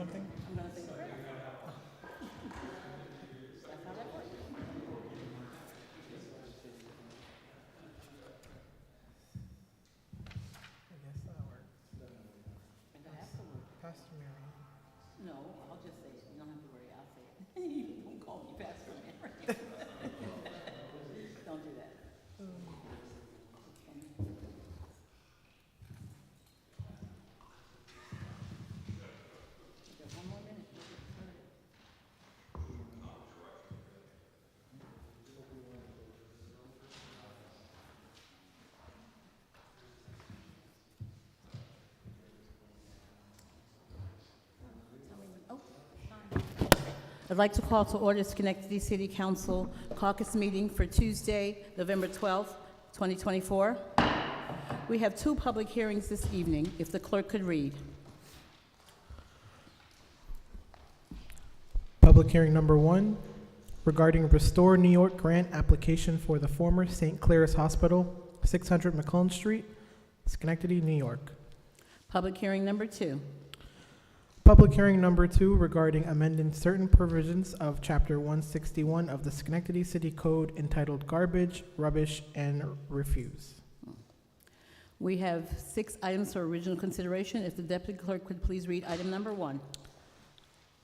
something? I'm going to say the prayer. That's how that works. I guess that'll work. And I have to work. Pastor Mary. No, I'll just say it. You don't have to worry. I'll say it. You don't call me Pastor Mary. Don't do that. We got 1 more minute. Oh, time. I'd like to call to order Schenectady City Council caucus meeting for Tuesday, November 12th, 2024. We have 2 public hearings this evening, if the clerk could read. Public hearing number 1 regarding Restore New York grant application for the former St. Clair's Hospital, 600 McClellan Street, Schenectady, New York. Public hearing number 2. Public hearing number 2 regarding amending certain provisions of Chapter 161 of the Schenectady City Code entitled Garbage, Rubbish, and Refuse. We have 6 items for original consideration. If the deputy clerk could please read item number 1.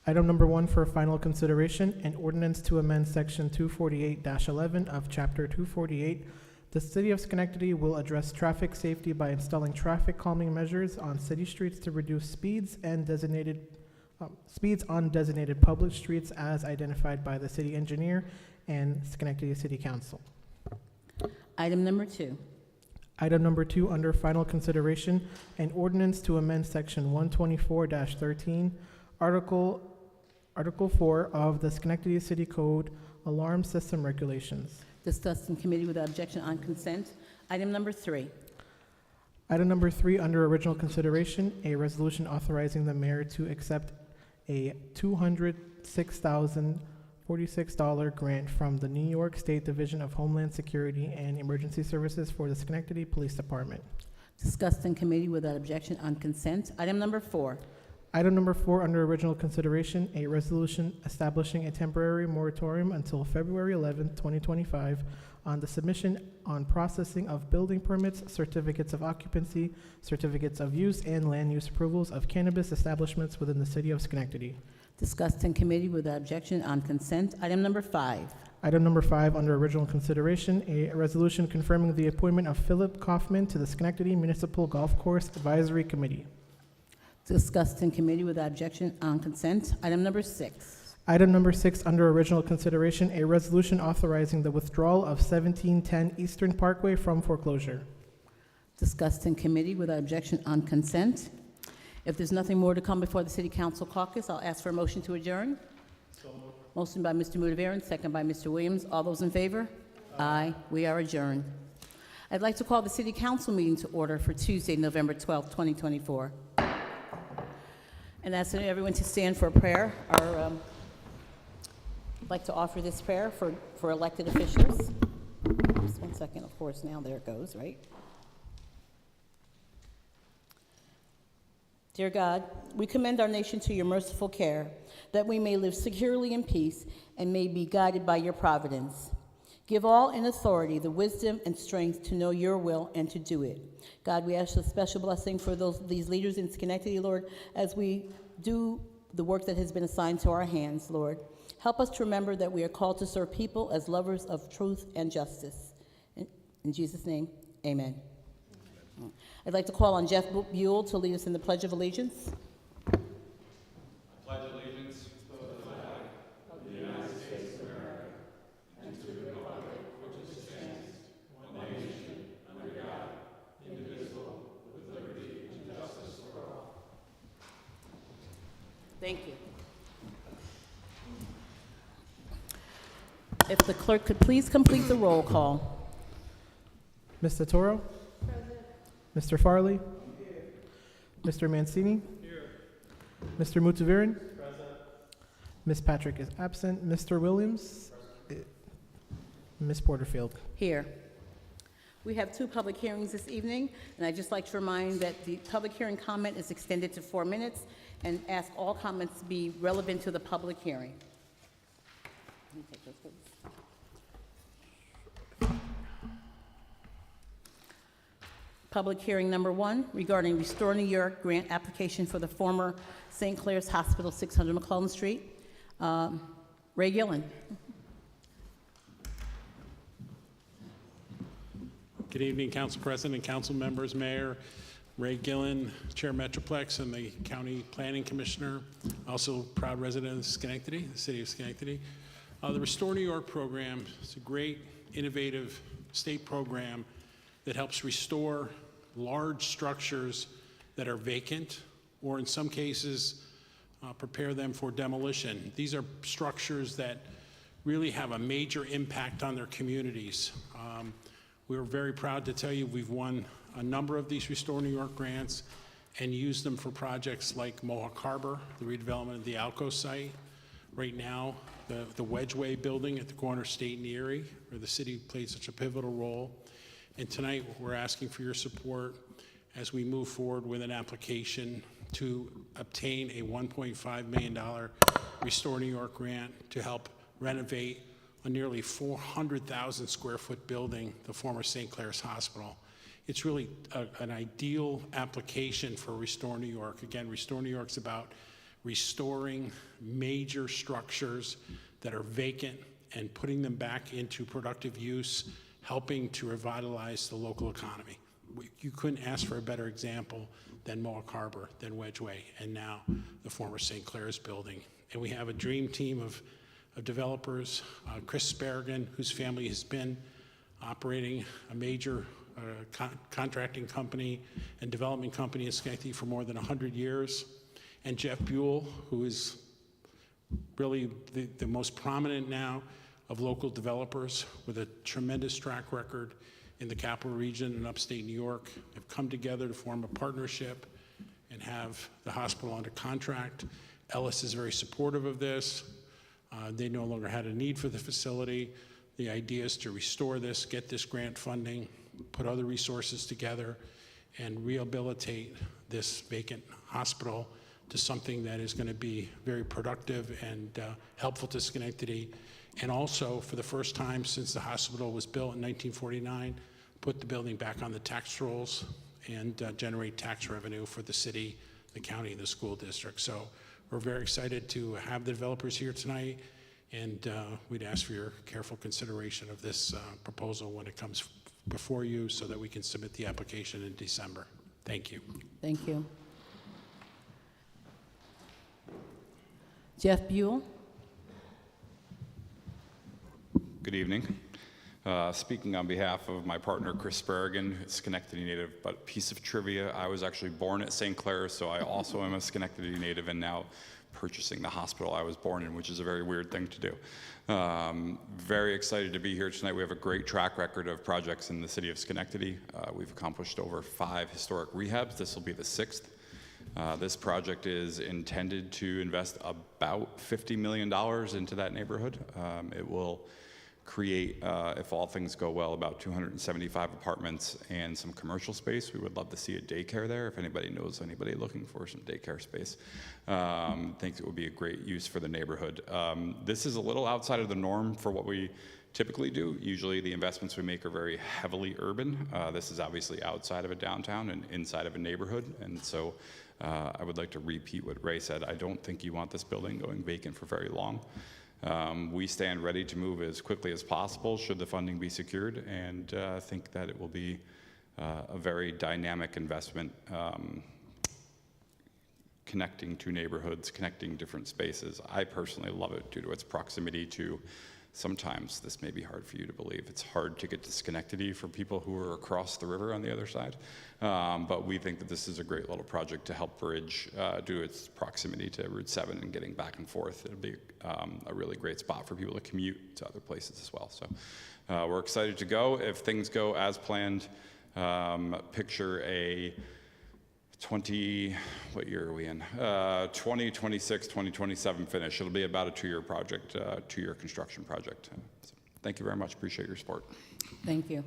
Item number 1 for final consideration, an ordinance to amend Section 248-11 of Chapter 248. The City of Schenectady will address traffic safety by installing traffic calming measures on city streets to reduce speeds on designated public streets as identified by the city engineer and Schenectady City Council. Item number 2. Item number 2 under final consideration, an ordinance to amend Section 124-13, Article 4 of the Schenectady City Code, Alarm System Regulations. Discussed in committee without objection on consent. Item number 3. Item number 3 under original consideration, a resolution authorizing the mayor to accept a $206,046 grant from the New York State Division of Homeland Security and Emergency Services for the Schenectady Police Department. Discussed in committee without objection on consent. Item number 4. Item number 4 under original consideration, a resolution establishing a temporary moratorium until February 11, 2025 on the submission on processing of building permits, certificates of occupancy, certificates of use, and land use approvals of cannabis establishments within the city of Schenectady. Discussed in committee without objection on consent. Item number 5. Item number 5 under original consideration, a resolution confirming the appointment of Philip Kaufman to the Schenectady Municipal Golf Course Advisory Committee. Discussed in committee without objection on consent. Item number 6. Item number 6 under original consideration, a resolution authorizing the withdrawal of 1710 Eastern Parkway from foreclosure. Discussed in committee without objection on consent. If there's nothing more to come before the City Council caucus, I'll ask for a motion to adjourn. Motion by Mr. Mudavaren, second by Mr. Williams. All those in favor? Aye. We are adjourned. I'd like to call the City Council meeting to order for Tuesday, November 12th, 2024. And ask everyone to stand for a prayer. I'd like to offer this prayer for elected officials. Just 1 second, of course, now there it goes, right? Dear God, we commend our nation to your merciful care, that we may live securely in peace and may be guided by your providence. Give all in authority the wisdom and strength to know your will and to do it. God, we ask a special blessing for these leaders in Schenectady, Lord, as we do the work that has been assigned to our hands, Lord. Help us to remember that we are called to serve people as lovers of truth and justice. In Jesus' name, amen. I'd like to call on Jeff Buell to lead us in the Pledge of Allegiance. I pledge allegiance to the flag of the United States of America and to the republic which stands one nation under God, indivisible, with liberty and justice for all. Thank you. If the clerk could please complete the roll call. Mr. Toro? Mr. Farley? Mr. Mancini? Here. Mr. Mutaviran? Present. Ms. Patrick is absent. Mr. Williams? Ms. Porterfield? Here. We have 2 public hearings this evening, and I'd just like to remind that the public hearing comment is extended to 4 minutes, and ask all comments to be relevant to the public hearing. Let me take this, please. Public hearing number 1 regarding Restore New York grant application for the former St. Clair's Hospital, 600 McClellan Street. Ray Gillen. Good evening, Council President and Council members, Mayor Ray Gillen, Chair Metroplex, and the County Planning Commissioner, also proud resident of Schenectady, the city of Schenectady. The Restore New York program is a great, innovative state program that helps restore large structures that are vacant, or in some cases, prepare them for demolition. These are structures that really have a major impact on their communities. We're very proud to tell you we've won a number of these Restore New York grants and used them for projects like Mohawk Harbor, the redevelopment of the Alco site. Right now, the Wedgeway building at the corner of State and Erie, where the city played such a pivotal role. And tonight, we're asking for your support as we move forward with an application to obtain a $1.5 million Restore New York grant to help renovate a nearly 400,000 square foot building, the former St. Clair's Hospital. It's really an ideal application for Restore New York. Again, Restore New York's about restoring major structures that are vacant and putting them back into productive use, helping to revitalize the local economy. You couldn't ask for a better example than Mohawk Harbor, than Wedgeway, and now the former St. Clair's building. And we have a dream team of developers, Chris Sparrigan, whose family has been operating a major contracting company and development company in Schenectady for more than 100 years, and Jeff Buell, who is really the most prominent now of local developers with a tremendous track record in the capital region and upstate New York, have come together to form a partnership and have the hospital under contract. Ellis is very supportive of this. They no longer had a need for the facility. The idea is to restore this, get this grant funding, put other resources together, and rehabilitate this vacant hospital to something that is going to be very productive and helpful to Schenectady. And also, for the first time since the hospital was built in 1949, put the building back on the tax rolls and generate tax revenue for the city, the county, and the school district. So we're very excited to have the developers here tonight, and we'd ask for your careful consideration of this proposal when it comes before you so that we can submit the application in December. Thank you. Thank you. Jeff Buell. Good evening. Speaking on behalf of my partner, Chris Sparrigan, Schenectady native, but piece of trivia, I was actually born at St. Clair, so I also am a Schenectady native and now purchasing the hospital I was born in, which is a very weird thing to do. Very excited to be here tonight. We have a great track record of projects in the city of Schenectady. We've accomplished over 5 historic rehabs. This will be the 6th. This project is intended to invest about $50 million into that neighborhood. It will create, if all things go well, about 275 apartments and some commercial space. We would love to see a daycare there. If anybody knows anybody looking for some daycare space, thinks it would be a great use for the neighborhood. This is a little outside of the norm for what we typically do. Usually the investments we make are very heavily urban. This is obviously outside of a downtown and inside of a neighborhood. And so I would like to repeat what Ray said. I don't think you want this building going vacant for very long. We stand ready to move as quickly as possible should the funding be secured, and think that it will be a very dynamic investment, connecting two neighborhoods, connecting different spaces. I personally love it due to its proximity to, sometimes this may be hard for you to believe, it's hard to get to Schenectady for people who are across the river on the other side, but we think that this is a great little project to help bridge due to its proximity to Route 7 and getting back and forth. It'll be a really great spot for people to commute to other places as well. So we're excited to go. If things go as planned, picture a what year are we in? 2026, 2027 finish. It'll be about a 2-year project, 2-year construction project. So thank you very much. Appreciate your support. Thank you.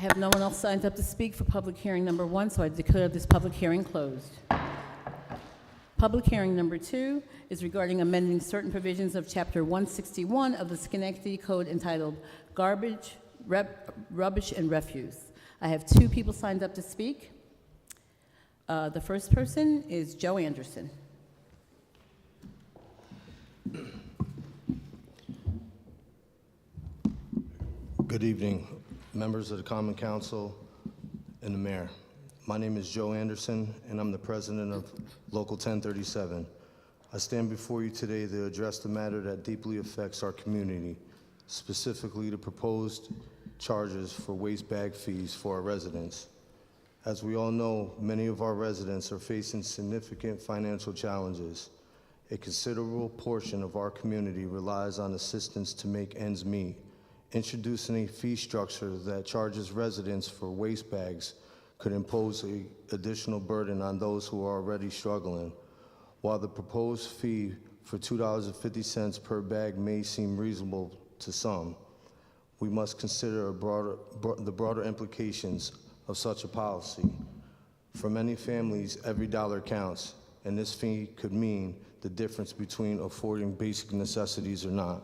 have no one else signed up to speak for public hearing number 1, so I declare this public hearing closed. Public hearing number 2 is regarding amending certain provisions of Chapter 161 of the Schenectady Code entitled Garbage, Rubbish, and Refuse. I have 2 people signed up to speak. The first person is Joe Anderson. Good evening, members of the Common Council and the Mayor. My name is Joe Anderson, and I'm the president of Local 1037. I stand before you today to address the matter that deeply affects our community, specifically the proposed charges for waste bag fees for our residents. As we all know, many of our residents are facing significant financial challenges. A considerable portion of our community relies on assistance to make ends meet. Introducing a fee structure that charges residents for waste bags could impose an additional burden on those who are already struggling. While the proposed fee for $2.50 per bag may seem reasonable to some, we must consider the broader implications of such a policy. For many families, every dollar counts, and this fee could mean the difference between affording basic necessities or not.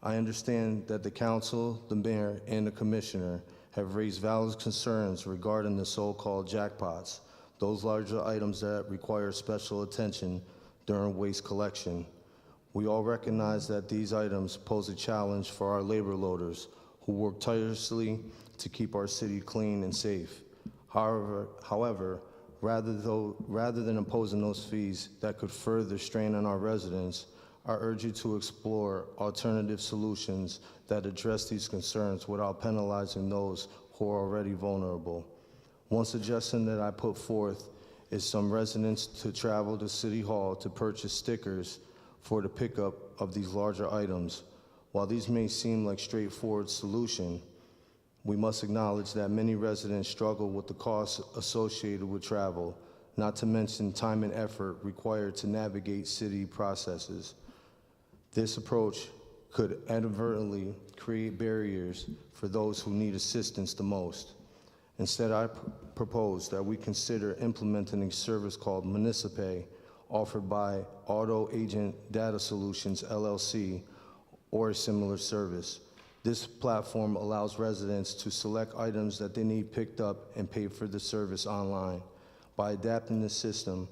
I understand that the council, the mayor, and the commissioner have raised valid concerns regarding the so-called jackpots, those larger items that require special attention during waste collection. We all recognize that these items pose a challenge for our labor loaders who work tirelessly to keep our city clean and safe. However, rather than imposing those fees that could further strain on our residents, I urge you to explore alternative solutions that address these concerns without penalizing those who are already vulnerable. One suggestion that I put forth is some residents to travel to City Hall to purchase stickers for the pickup of these larger items. While these may seem like straightforward solution, we must acknowledge that many residents struggle with the costs associated with travel, not to mention time and effort required to navigate city processes. This approach could inadvertently create barriers for those who need assistance the most. Instead, I propose that we consider implementing a service called Municipay, offered by Auto Agent Data Solutions, LLC, or a similar service. This platform allows residents to select items that they need picked up and pay for the service online. By adapting the system,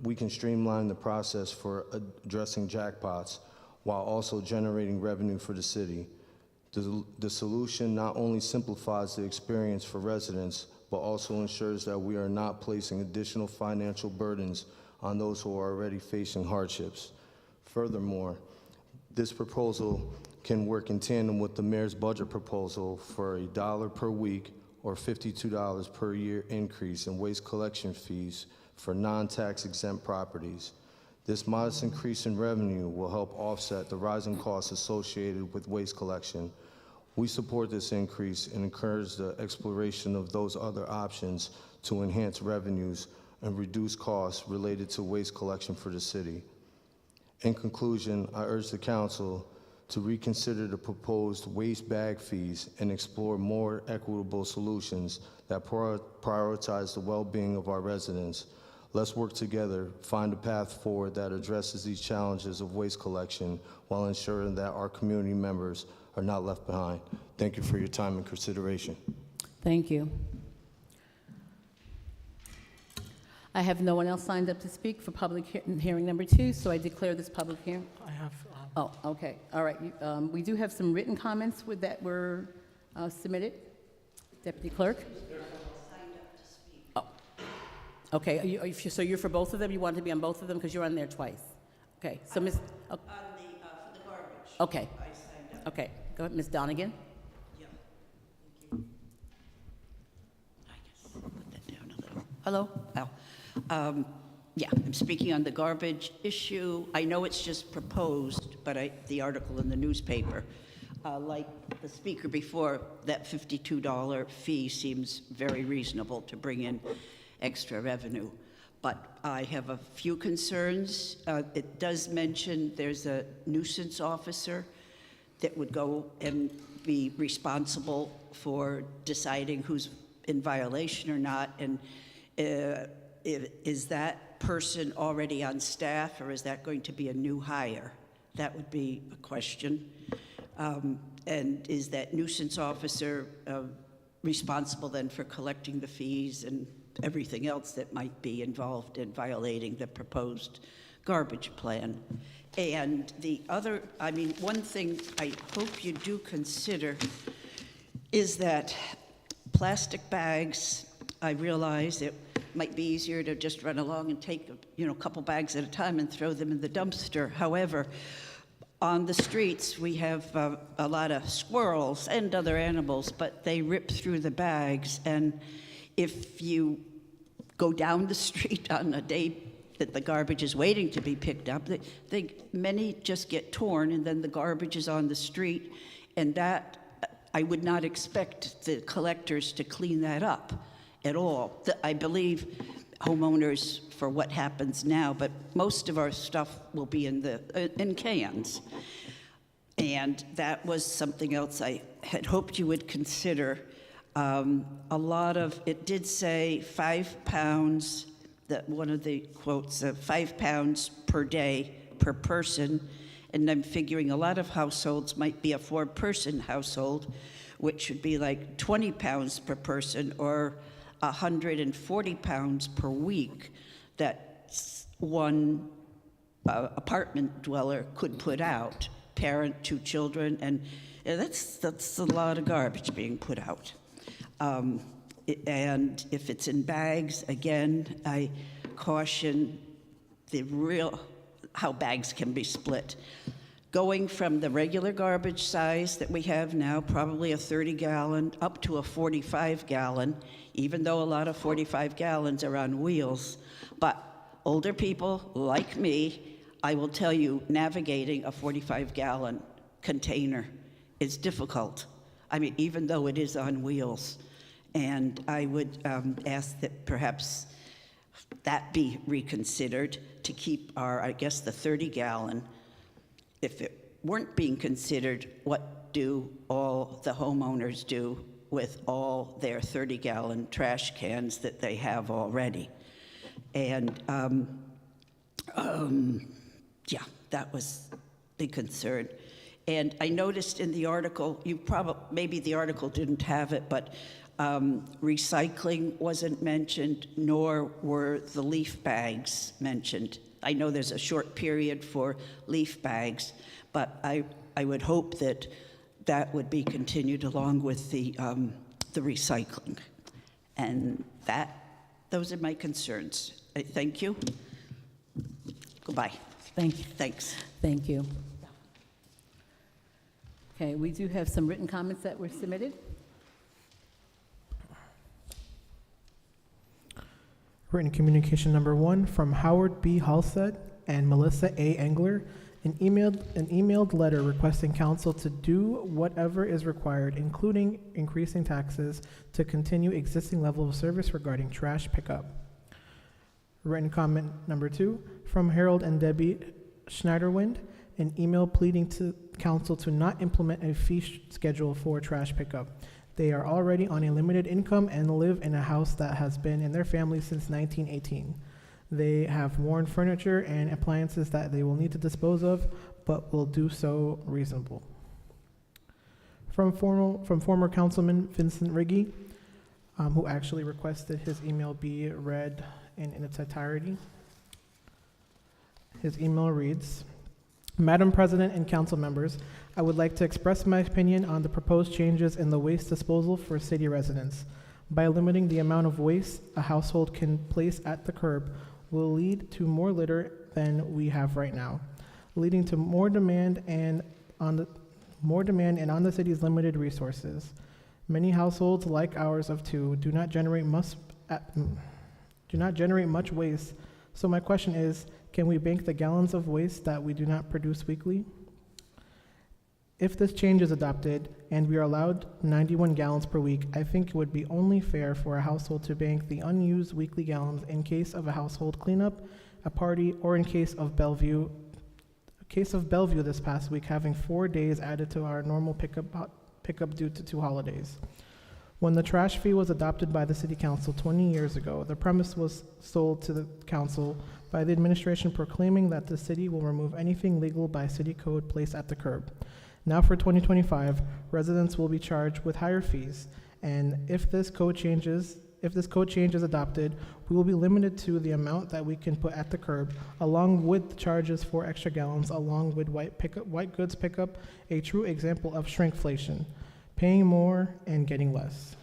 we can streamline the process for addressing jackpots while also generating revenue for the city. The solution not only simplifies the experience for residents, but also ensures that we are not placing additional financial burdens on those who are already facing hardships. Furthermore, this proposal can work in tandem with the mayor's budget proposal for $1 per week or $52 per year increase in waste collection fees for non-tax exempt properties. This modest increase in revenue will help offset the rising costs associated with waste collection. We support this increase and encourage the exploration of those other options to enhance revenues and reduce costs related to waste collection for the city. In conclusion, I urge the council to reconsider the proposed waste bag fees and explore more equitable solutions that prioritize the well-being of our residents. Let's work together, find a path forward that addresses these challenges of waste collection while ensuring that our community members are not left behind. Thank you for your time and consideration. Thank you. I have no one else signed up to speak for public hearing number 2, so I declare this public hearing. I have, Oh, okay, all right. We do have some written comments that were submitted. Deputy Clerk? Oh, okay, so you're for both of them? You want to be on both of them because you're on there twice? Okay, so Ms. On the, for the garbage. Okay, I signed up. okay, go ahead, Ms. Donegan. Yeah. Thank you. I guess I'll put that down a little. Hello? Oh. Yeah, I'm speaking on the garbage issue. I know it's just proposed, but the article in the newspaper, like the speaker before, that $52 fee seems very reasonable to bring in extra revenue. But I have a few concerns. It does mention there's a nuisance officer that would go and be responsible for deciding who's in violation or not? And is that person already on staff, or is that going to be a new hire? That would be a question. And is that nuisance officer responsible then for collecting the fees and everything else that might be involved in violating the proposed garbage plan? And the other, I mean, one thing I hope you do consider is that plastic bags, I realize it might be easier to just run along and take, a couple bags at a time and throw them in the dumpster. However, on the streets, we have a lot of squirrels and other animals, but they rip through the bags. And if you go down the street on a day that the garbage is waiting to be picked up, many just get torn, and then the garbage is on the street. And that, I would not expect the collectors to clean that up at all. I believe homeowners for what happens now, but most of our stuff will be in cans. And that was something else I had hoped you would consider. It did say 5 pounds, that one of the quotes, 5 pounds per day per person. And I'm figuring a lot of households might be a 4-person household, which would be like 20 pounds per person, or 140 pounds per week that one apartment dweller could put out, parent, 2 children, and that's a lot of garbage being put out. And if it's in bags, again, I caution how bags can be split. Going from the regular garbage size that we have now, probably a 30-gallon, up to a 45-gallon, even though a lot of 45 gallons are on wheels. But older people like me, I will tell you, navigating a 45-gallon container is difficult. I mean, even though it is on wheels. And I would ask that perhaps that be reconsidered to keep the 30-gallon. If it weren't being considered, what do all the homeowners do with all their 30-gallon trash cans that they have already? And that was the concern. And I noticed in the article, maybe the article didn't have it, but recycling wasn't mentioned, nor were the leaf bags mentioned. I know there's a short period for leaf bags, but I would hope that would be continued along with the recycling. And those are my concerns. Thank you. Goodbye. Thank you. Thanks. Thank you. Okay, we do have some written comments that were submitted. Written communication number 1 from Howard B. Halstead and Melissa A. Engler, an emailed letter requesting council to do whatever is required, including increasing taxes, to continue existing level of service regarding trash pickup. Written comment number 2 from Harold and Debbie Schneiderwind, an email pleading to council to not implement a fee schedule for trash pickup. They are already on a limited income and live in a house that has been in their family since 1918. They have worn furniture and appliances that they will need to dispose of, but will do so reasonable. From former Councilman Vincent Riggi, who actually requested his email be read in its entirety. His email reads, Madam President and council members, I would like to express my opinion on the proposed changes in the waste disposal for city residents. By limiting the amount of waste a household can place at the curb will lead to more litter than we have right now, leading to more demand and on the city's limited resources. Many households like ours of 2 do not generate much waste. So my question is, can we bank the gallons of waste that we do not produce weekly? If this change is adopted and we are allowed 91 gallons per week, I think it would be only fair for a household to bank the unused weekly gallons in case of a household cleanup, a party, or in case of Bellevue this past week, having 4 days added to our normal pickup due to 2 holidays. When the trash fee was adopted by the City Council 20 years ago, the premise was sold to the council by the administration proclaiming that the city will remove anything legal by city code placed at the curb. Now for 2025, residents will be charged with higher fees, and if this code change is adopted, we will be limited to the amount that we can put at the curb, along with charges for extra gallons, along with white goods pickup, a true example of shrinkflation, paying more and getting less.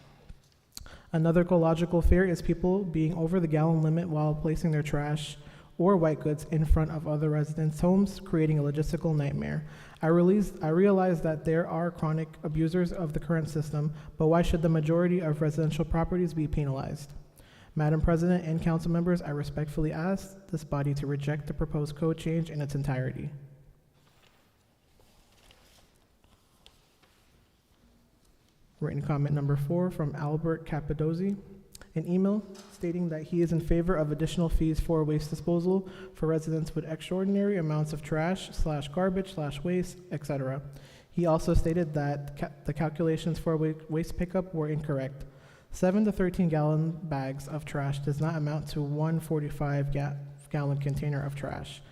Another ecological fear is people being over the gallon limit while placing their trash or white goods in front of other residents' homes, creating a logistical nightmare. I realize that there are chronic abusers of the current system, but why should the majority of residential properties be penalized? Madam President and council members, I respectfully ask this body to reject the proposed code change in its entirety. Written comment number 4 from Albert Capodozzi. An email stating that he is in favor of additional fees for waste disposal for residents with extraordinary amounts of trash / garbage / waste, etc. He also stated that the calculations for waste pickup were incorrect. 7 to 13 gallon bags of trash does not amount to one 45-gallon container of trash.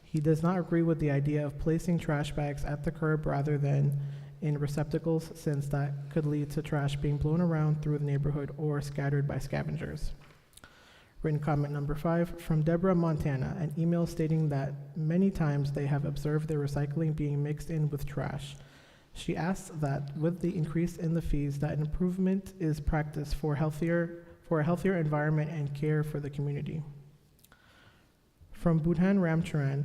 He does not agree with the idea of placing trash bags at the curb rather than in receptacles, since that could lead to trash being blown around through the neighborhood or scattered by scavengers. Written comment number 5 from Deborah Montana, an email stating that many times they have observed their recycling being mixed in with trash. She asks that with the increase in the fees, that an improvement is practiced for a healthier environment and care for the community. From Budhan Ramcharan,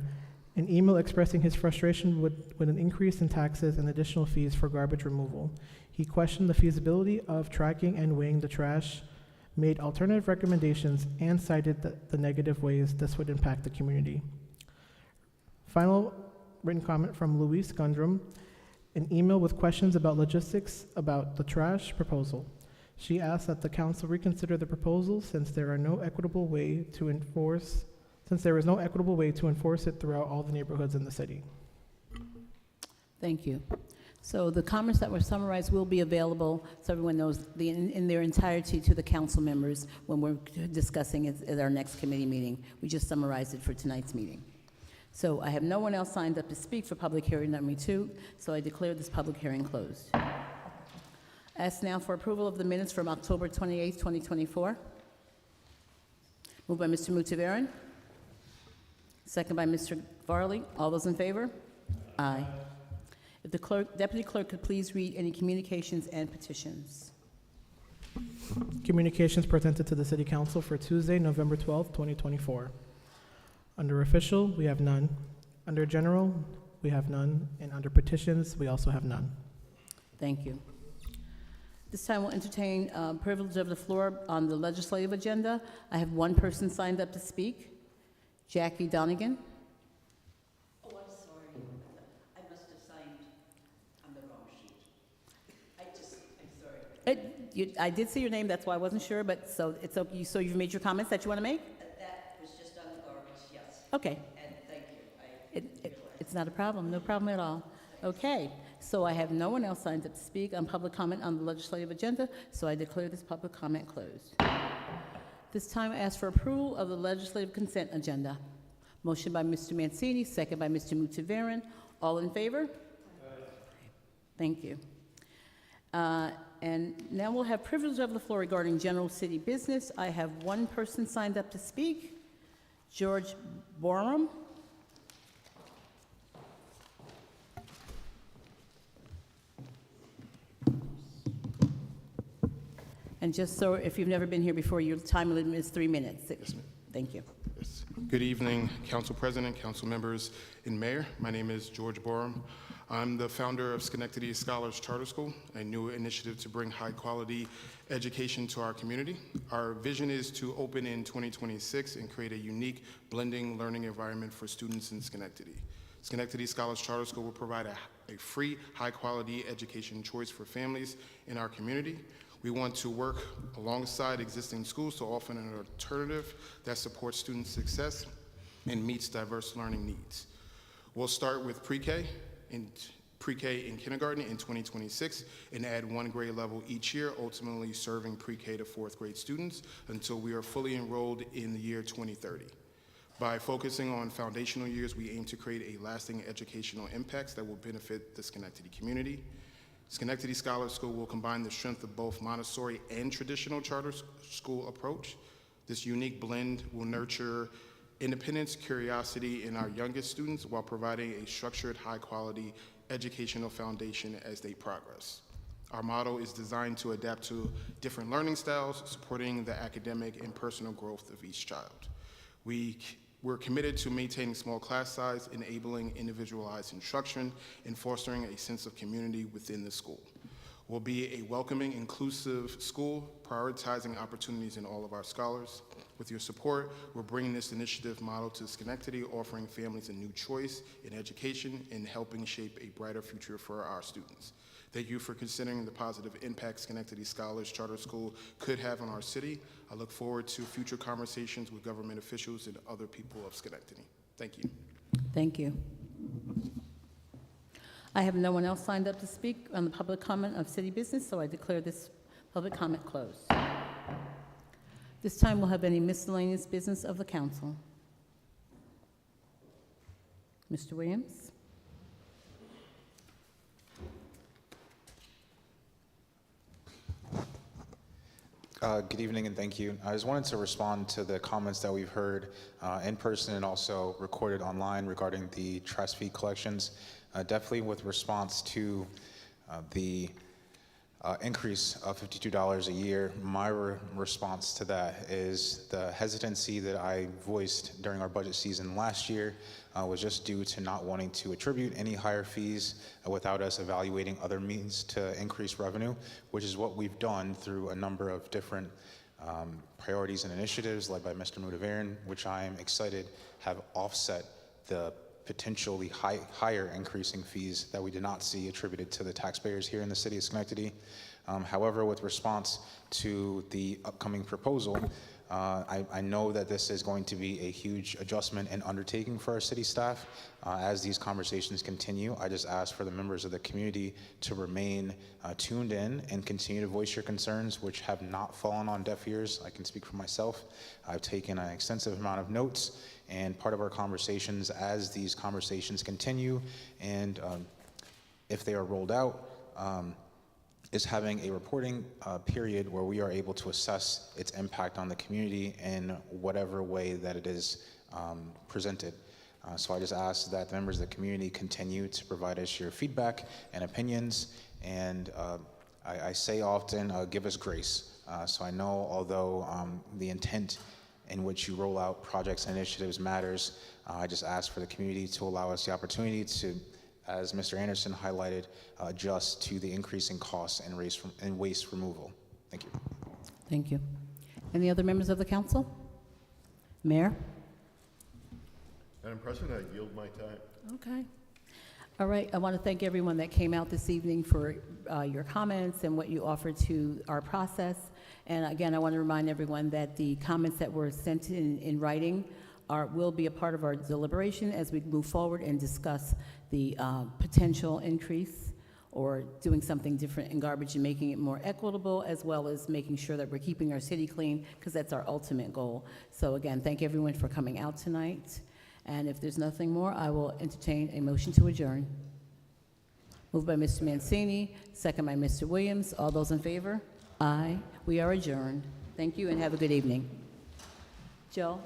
an email expressing his frustration with an increase in taxes and additional fees for garbage removal. He questioned the feasibility of tracking and weighing the trash, made alternative recommendations, and cited the negative ways this would impact the community. Final written comment from Louise Gundrum, an email with questions about logistics about the trash proposal. She asked that the council reconsider the proposal since there is no equitable way to enforce it throughout all the neighborhoods in the city. Thank you. So the comments that were summarized will be available, so everyone knows in their entirety to the council members when we're discussing it at our next committee meeting. We just summarized it for tonight's meeting. So I have no one else signed up to speak for public hearing number 2, so I declare this public hearing closed. Ask now for approval of the minutes from October 28th, 2024. Moved by Mr. Mutaverin. Second by Mr. Varley. All those in favor? Aye. If the deputy clerk could please read any communications and petitions. Communications presented to the City Council for Tuesday, November 12th, 2024. Under official, we have none. Under general, we have none. And under petitions, we also have none. Thank you. This time we'll entertain privilege of the floor on the legislative agenda. I have one person signed up to speak. Jackie Donegan. Oh, I'm sorry. I must have signed on the wrong sheet. I'm sorry. I did see your name, that's why I wasn't sure, but so it's okay. So you've made your comments that you want to make? That was just on the garbage, yes. Okay. And thank you. It's not a problem, no problem at all. Okay, so I have no one else signed up to speak on public comment on the legislative agenda, so I declare this public comment closed. This time I ask for approval of the legislative consent agenda. Motion by Mr. Mancini, second by Mr. Mutaverin. All in favor? Aye. Thank you. And now we'll have privilege of the floor regarding general city business. I have one person signed up to speak, George Borum. And just so, if you've never been here before, your time limit is 3 minutes. Yes, ma'am. Thank you. Yes. Good evening, Council President, Council members, and Mayor. My name is George Borum. I'm the founder of Schenectady Scholars Charter School, a new initiative to bring high-quality education to our community. Our vision is to open in 2026 and create a unique blending learning environment for students in Schenectady. Schenectady Scholars Charter School will provide a free, high-quality education choice for families in our community. We want to work alongside existing schools to offer an alternative that supports student success and meets diverse learning needs. We'll start with pre-K. In pre-K and kindergarten in 2026 and add 1 grade level each year, ultimately serving pre-K to 4th grade students until we are fully enrolled in the year 2030. By focusing on foundational years, we aim to create a lasting educational impacts that will benefit the Schenectady community. Schenectady Scholar School will combine the strength of both Montessori and traditional charter school approach. This unique blend will nurture independence, curiosity in our youngest students while providing a structured, high-quality educational foundation as they progress. Our model is designed to adapt to different learning styles, supporting the academic and personal growth of each child. We're committed to maintaining small class size, enabling individualized instruction, and fostering a sense of community within the school. We'll be a welcoming, inclusive school, prioritizing opportunities in all of our scholars. With your support, we're bringing this initiative model to Schenectady, offering families a new choice in education and helping shape a brighter future for our students. Thank you for considering the positive impact Schenectady Scholars Charter School could have on our city. I look forward to future conversations with government officials and other people of Schenectady. Thank you. Thank you. I have no one else signed up to speak on the public comment of city business, so I declare this public comment closed. This time we'll have any miscellaneous business of the council. Mr. Williams? Good evening and thank you. I just wanted to respond to the comments that we've heard in person and also recorded online regarding the trash fee collections. Definitely with response to the increase of $52 a year, my response to that is the hesitancy that I voiced during our budget season last year was just due to not wanting to attribute any higher fees without us evaluating other means to increase revenue, which is what we've done through a number of different priorities and initiatives led by Mr. Mudavaran, which I am excited have offset the potentially higher increasing fees that we did not see attributed to the taxpayers here in the city of Schenectady. However, with response to the upcoming proposal, I know that this is going to be a huge adjustment and undertaking for our city staff. As these conversations continue, I just ask for the members of the community to remain tuned in and continue to voice your concerns, which have not fallen on deaf ears. I can speak for myself. I've taken an extensive amount of notes, and part of our conversations as these conversations continue and if they are rolled out, is having a reporting period where we are able to assess its impact on the community in whatever way that it is presented. So I just ask that the members of the community continue to provide us your feedback and opinions, and I say often, give us grace. So I know although the intent in which you roll out projects and initiatives matters, I just ask for the community to allow us the opportunity to, as Mr. Anderson highlighted, adjust to the increasing costs and waste removal. Thank you. Thank you. Any other members of the council? Mayor? Madam President, I yield my time. Okay. All right. I want to thank everyone that came out this evening for your comments and what you offered to our process. And again, I want to remind everyone that the comments that were sent in writing will be a part of our deliberation as we move forward and discuss the potential increase or doing something different in garbage and making it more equitable, as well as making sure that we're keeping our city clean, because that's our ultimate goal. So again, thank everyone for coming out tonight. And if there's nothing more, I will entertain a motion to adjourn. Moved by Mr. Mancini, second by Mr. Williams. All those in favor? Aye. We are adjourned. Thank you and have a good evening. Joe?